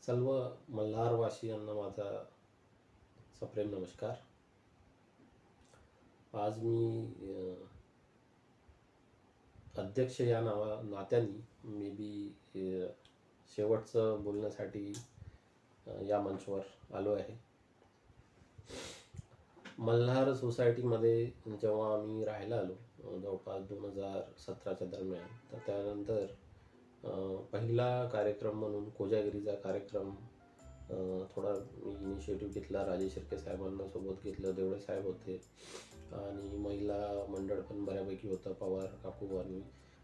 सर्व मल्हारवासियांना माझा सप्रेम नमस्कार. आज मी अध्यक्ष या नात्याने मे बी शेवटचं बोलण्यासाठी या मंचावर आलो आहे. मल्हार सोसायटीमध्ये जेव्हा आम्ही राहायला आलो जवळपास 2017च्या दरम्यान, तर त्यानंतर पहिला कार्यक्रम म्हणून कोजागिरीचा कार्यक्रम थोडा मी इनिशिएटिव्ह घेतला. राजेश शिर्के साहेबांना सोबत घेतलं, देवळे साहेब होते आणि महिला मंडळ पण बऱ्यापैकी होतं, पवार काकू आणि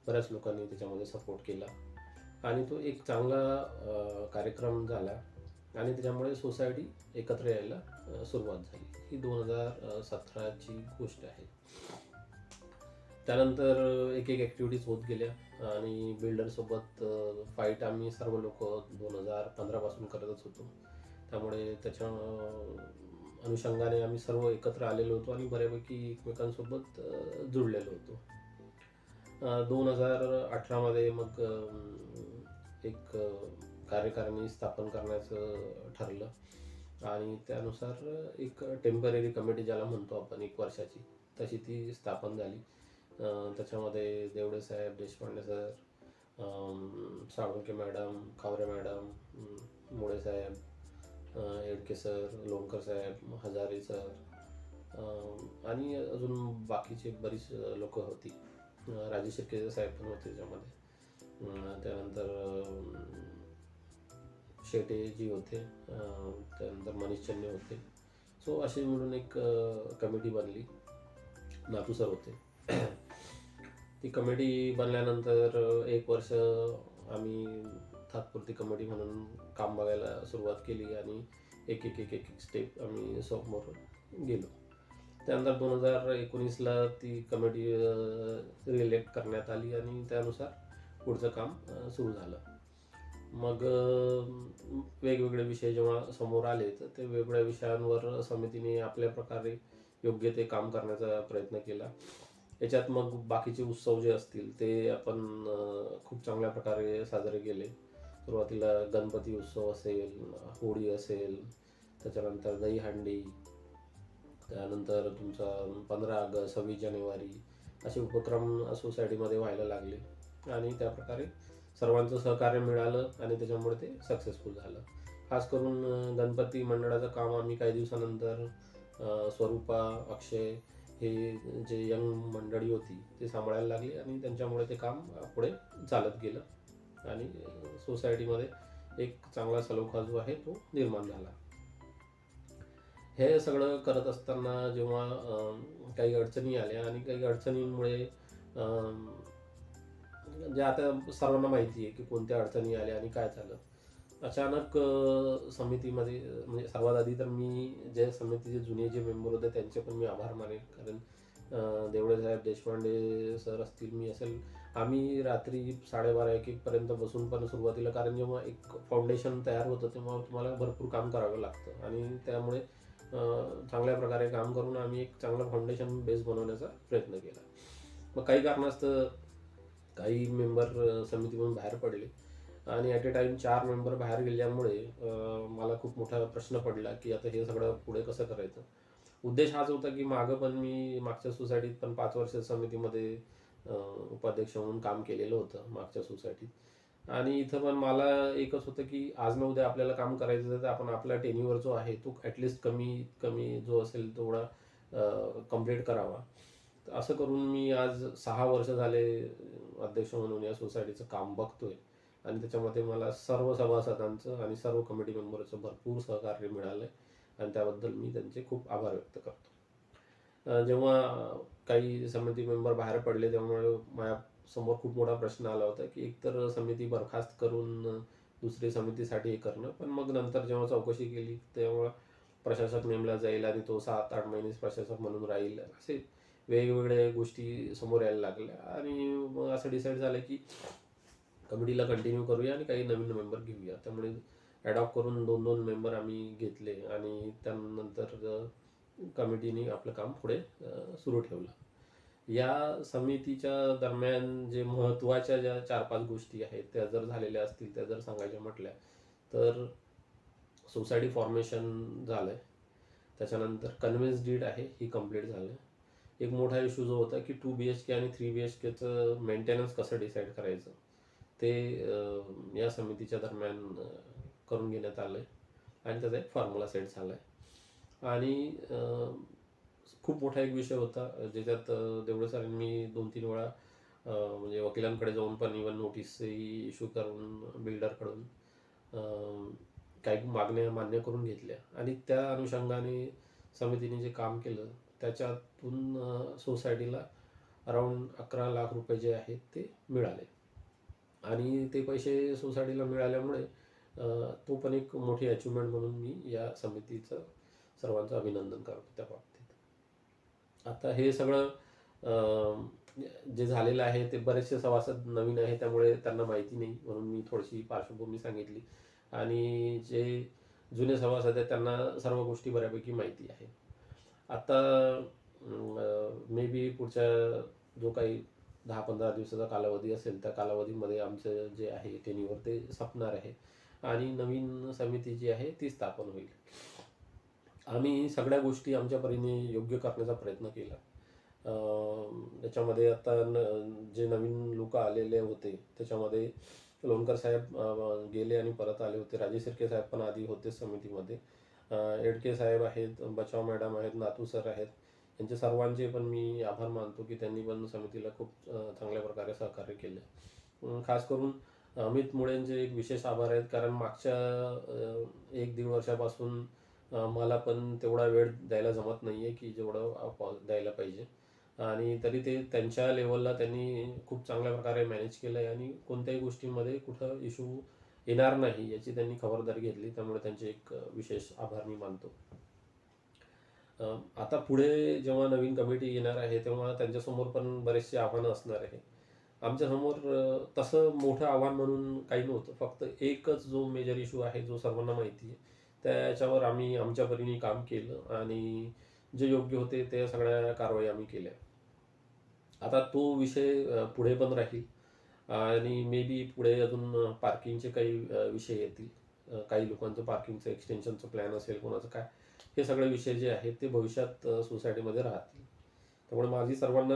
बऱ्याच लोकांनी त्याच्यामध्ये सपोर्ट केला आणि तो एक चांगला कार्यक्रम झाला आणि त्याच्यामुळे सोसायटी एकत्र यायला सुरुवात झाली. ही 2017ची गोष्ट आहे. त्यानंतर एक एक ॲक्टिव्हिटीज होत गेल्या आणि बिल्डरसोबत फाईट आम्ही सर्व लोक 2015पासून करतच होतो. त्यामुळे त्याच्या अनुषंगाने आम्ही सर्व एकत्र आलेलो होतो आणि बऱ्यापैकी एकमेकांसोबत जुळलेलो होतो. 2018मध्ये मग एक कार्यकारिणी स्थापन करण्याचं ठरलं आणि त्यानुसार एक टेम्पररी कमिटी ज्याला म्हणतो आपण 1 वर्षाची, तशी ती स्थापन झाली. त्याच्यामध्ये देवळे साहेब, Deshpande sir, Salunke madam, Khaware madam, Mule साहेब, एडके सर, लोणकर साहेब, हजारे सर आणि अजून बाकीचे बरीच लोक होती. राजेश शिर्के साहेब पण होते त्याच्यामध्ये. त्यानंतर शेटेजी होते, त्यानंतर मनीष चन्ने होते. सो अशी मिळून एक कमिटी बनली. नातू सर होते. ती कमिटी बनल्यानंतर 1 वर्ष आम्ही तात्पुरती कमिटी म्हणून काम बघायला सुरुवात केली आणि एक एक एक एक स्टेप आम्ही समोर गेलो. त्यानंतर 2019ला ती कमिटी रिइलेक्ट करण्यात आली आणि त्यानुसार पुढचं काम सुरू झालं. मग वेगवेगळे विषय जेव्हा समोर आले तर ते वेगवेगळ्या विषयांवर समितीने आपल्या प्रकारे योग्य ते काम करण्याचा प्रयत्न केला. याच्यात मग बाकीचे उत्सव जे असतील ते आपण खूप चांगल्या प्रकारे साजरे केले. सुरुवातीला गणपती उत्सव असेल, होळी असेल, त्याच्यानंतर दहीहंडी, त्यानंतर तुमचा 15 ऑगस्ट, 26 जानेवारी असे उपक्रम सोसायटीमध्ये व्हायला लागले आणि त्याप्रकारे सर्वांचं सहकार्य मिळालं आणि त्याच्यामुळे ते सक्सेसफुल झालं. खास करून गणपती मंडळाचं काम आम्ही काही दिवसानंतर स्वरूपा, अक्षय हे जे यंग मंडळी होती ते सांभाळायला लागली आणि त्यांच्यामुळे ते काम पुढे चालत गेलं आणि सोसायटीमध्ये एक चांगला सलोखा जो आहे तो निर्माण झाला. हे सगळं करत असताना जेव्हा काही अडचणी आल्या आणि काही अडचणींमुळे जे आता सर्वांना माहिती आहे की कोणत्या अडचणी आल्या आणि काय झालं. अचानक समितीमध्ये म्हणजे सर्वात आधी तर मी जे समितीचे जुने जे मेंबर होते त्यांचे पण मी आभार मानेन. कारण देवळे साहेब, देशपांडे सर असतील, मी असेल, आम्ही रात्री 12:30-1 पर्यंत बसून पण सुरुवातीला, कारण जेव्हा एक फाउंडेशन तयार होतं तेव्हा तुम्हाला भरपूर काम करावं लागतं आणि त्यामुळे चांगल्या प्रकारे काम करून आम्ही एक चांगला फाउंडेशन बेस बनवण्याचा प्रयत्न केला. मग काही कारणास्तव काही मेंबर समितीमधून बाहेर पडले आणि ॲट ए टाईम 4 मेंबर बाहेर गेल्यामुळे मला खूप मोठा प्रश्न पडला की आता हे सगळं पुढे कसं करायचं. उद्देश हाच होता की मी मागच्या सोसायटीत पण 5 वर्ष समितीमध्ये उपाध्यक्ष म्हणून काम केलेलं होतं मागच्या सोसायटीत आणि इथं पण मला एकच होतं की आज न उद्या आपल्याला काम करायचं तर आपण आपला टेन्युअर जो आहे तो ॲटलिस्ट कमी जो असेल तेवढा कंप्लीट करावा. असं करून मी आज 6 वर्ष झाले अध्यक्ष म्हणून या सोसायटीचं काम बघतोय आणि त्याच्यामध्ये मला सर्व सभासदांचं आणि सर्व कमिटी मेंबरचं भरपूर सहकार्य मिळालं आहे आणि त्याबद्दल मी त्यांचे खूप आभार व्यक्त करतो. जेव्हा काही समिती मेंबर बाहेर पडले त्यामुळे माझ्यासमोर खूप मोठा प्रश्न आला होता की एकतर समिती बरखास्त करून दुसरी समितीसाठी हे करणं, पण मग नंतर जेव्हा चौकशी केली तेव्हा प्रशासक नेमला जाईल आणि तो 7-8 महिने प्रशासक म्हणून राहील, असे वेगवेगळ्या गोष्टी समोर यायला लागल्या आणि मग असं डिसाईड झालं की कमिटीला कंटिन्यू करूया आणि काही नवीन मेंबर घेऊया. त्यामुळे ॲडॉप्ट करून 2-2 मेंबर आम्ही घेतले आणि त्यानंतर कमिटीने आपलं काम पुढे सुरू ठेवलं. या समितीच्या दरम्यान जे महत्त्वाच्या ज्या 4-5 गोष्टी आहेत त्या जर झालेल्या असतील, त्या जर सांगायच्या म्हटल्या तर सोसायटी फॉर्मेशन झालं आहे. त्याच्यानंतर कन्व्हेन्स डीड आहे ही कंप्लीट झालं. एक मोठा इश्यू जो होता की 2 BHK आणि 3 BHKचं मेंटेनन्स कसं डिसाईड करायचं ते या समितीच्या दरम्यान करून घेण्यात आलं आहे आणि त्याचा एक फॉर्म्युला सेट झाला आहे. आणि खूप मोठा एक विषय होता ज्याच्यात देवडे सरांनी मी 2-3 वेळा म्हणजे वकिलांकडे जाऊन पण इव्हन नोटीसही इश्यू करून बिल्डरकडून काही मागण्या मान्य करून घेतल्या आणि त्या अनुषंगाने समितीने जे काम केलं त्याच्यातून सोसायटीला अराऊंड 11 लाख रुपये जे आहेत ते मिळाले. आणि ते पैसे सोसायटीला मिळाल्यामुळे तो पण एक मोठी अचिव्हमेंट म्हणून मी या समितीचं सर्वांचं अभिनंदन करतो त्या बाबतीत. आता हे सगळं जे झालेलं आहे ते बरेचसे सभासद नवीन आहे त्यामुळे त्यांना माहिती नाही म्हणून मी थोडीशी पार्श्वभूमी सांगितली. आणि जे जुने सभासद आहेत त्यांना सर्व गोष्टी बऱ्यापैकी माहिती आहे. आता मे बी पुढच्या जो काही 10-15 दिवसाचा कालावधी असेल त्या कालावधीमध्ये आमचं जे आहे टेन्युअर ते संपणार आहे आणि नवीन समिती जी आहे ती स्थापन होईल. आम्ही सगळ्या गोष्टी आमच्या परीने योग्य करण्याचा प्रयत्न केला. त्याच्यामध्ये आता जे नवीन लोक आलेले होते त्याच्यामध्ये लोणकर साहेब गेले आणि परत आले होते. राजेश शिर्के साहेब पण आधी होते समितीमध्ये. एडके साहेब आहेत, बचाव मॅडम आहेत, नातू सर आहेत. यांचे सर्वांचे पण मी आभार मानतो की त्यांनी पण समितीला खूप चांगल्या प्रकारे सहकार्य केले. खास करून अमित मुळेंचे एक विशेष आभार आहेत कारण मागच्या 1-1.5 वर्षापासून मला पण तेवढा वेळ द्यायला जमत नाही आहे की जेवढं द्यायला पाहिजे. आणि तरी ते त्यांच्या लेवलला त्यांनी खूप चांगल्या प्रकारे मॅनेज केलं आहे आणि कोणत्याही गोष्टीमध्ये कुठं इश्यू येणार नाही याची त्यांनी खबरदारी घेतली. त्यामुळे त्यांचे एक विशेष आभार मी मानतो. आता पुढे जेव्हा नवीन कमिटी येणार आहे तेव्हा त्यांच्यासमोर पण बरेचसे आव्हानं असणार आहे. आमच्यासमोर तसं मोठं आव्हान म्हणून काही नव्हतं. फक्त एकच जो मेजर इश्यू आहे जो सर्वांना माहिती आहे त्याच्यावर आम्ही आमच्या परीने काम केलं आणि जे योग्य होते ते सगळ्या कारवाई आम्ही केल्या. आता तो विषय पुढे पण राहील आणि मे बी पुढे अजून पार्किंगचे काही विषय येतील. काही लोकांचं पार्किंगचं एक्सटेन्शनचं प्लॅन असेल कोणाचं काय, हे सगळे विषय जे आहेत ते भविष्यात सोसायटीमध्ये राहतील. त्यामुळे माझी सर्वांना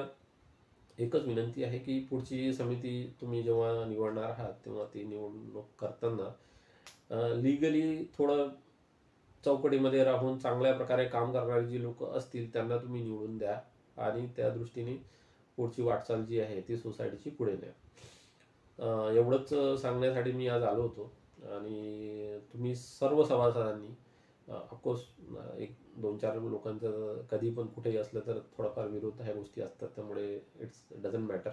एकच विनंती आहे की पुढची समिती तुम्ही जेव्हा निवडणार आहात तेव्हा ती निवडणूक करताना लिगली थोडं चौकटीमध्ये राहून चांगल्या प्रकारे काम करणारी जी लोक असतील त्यांना तुम्ही निवडून द्या आणि त्या दृष्टीने पुढची वाटचाल जी आहे ती सोसायटीची पुढे न्या. एवढंच सांगण्यासाठी मी आज आलो होतो. आणि तुम्ही सर्व सभासदांनी ऑफकोर्स 1-2-4 लोकांचं कधी पण कुठेही असलं तर थोडाफार विरोध ह्या गोष्टी असतात त्यामुळे इट्स डझंट मॅटर.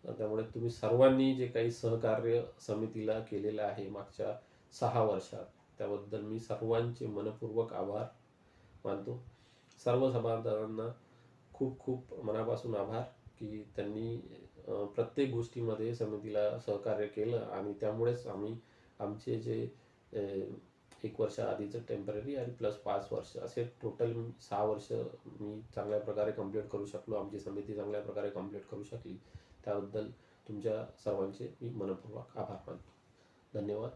त्यामुळे तुम्ही सर्वांनी जे काही सहकार्य समितीला केलेलं आहे मागच्या 6 वर्षात त्याबद्दल मी सर्वांचे मनपूर्वक आभार मानतो. सर्व सभासदांना खूप खूप मनापासून आभार की त्यांनी प्रत्येक गोष्टीमध्ये समितीला सहकार्य केलं आणि त्यामुळेच आम्ही आमचे जे 1 वर्ष आधीचं टेम्पररी आणि प्लस 5 वर्ष असे टोटल 6 वर्ष मी चांगल्या प्रकारे कंप्लीट करू शकलो. आमची समिती चांगल्या प्रकारे कंप्लीट करू शकली. त्याबद्दल तुमच्या सर्वांचे मी मनपूर्वक आभार मानतो. धन्यवाद.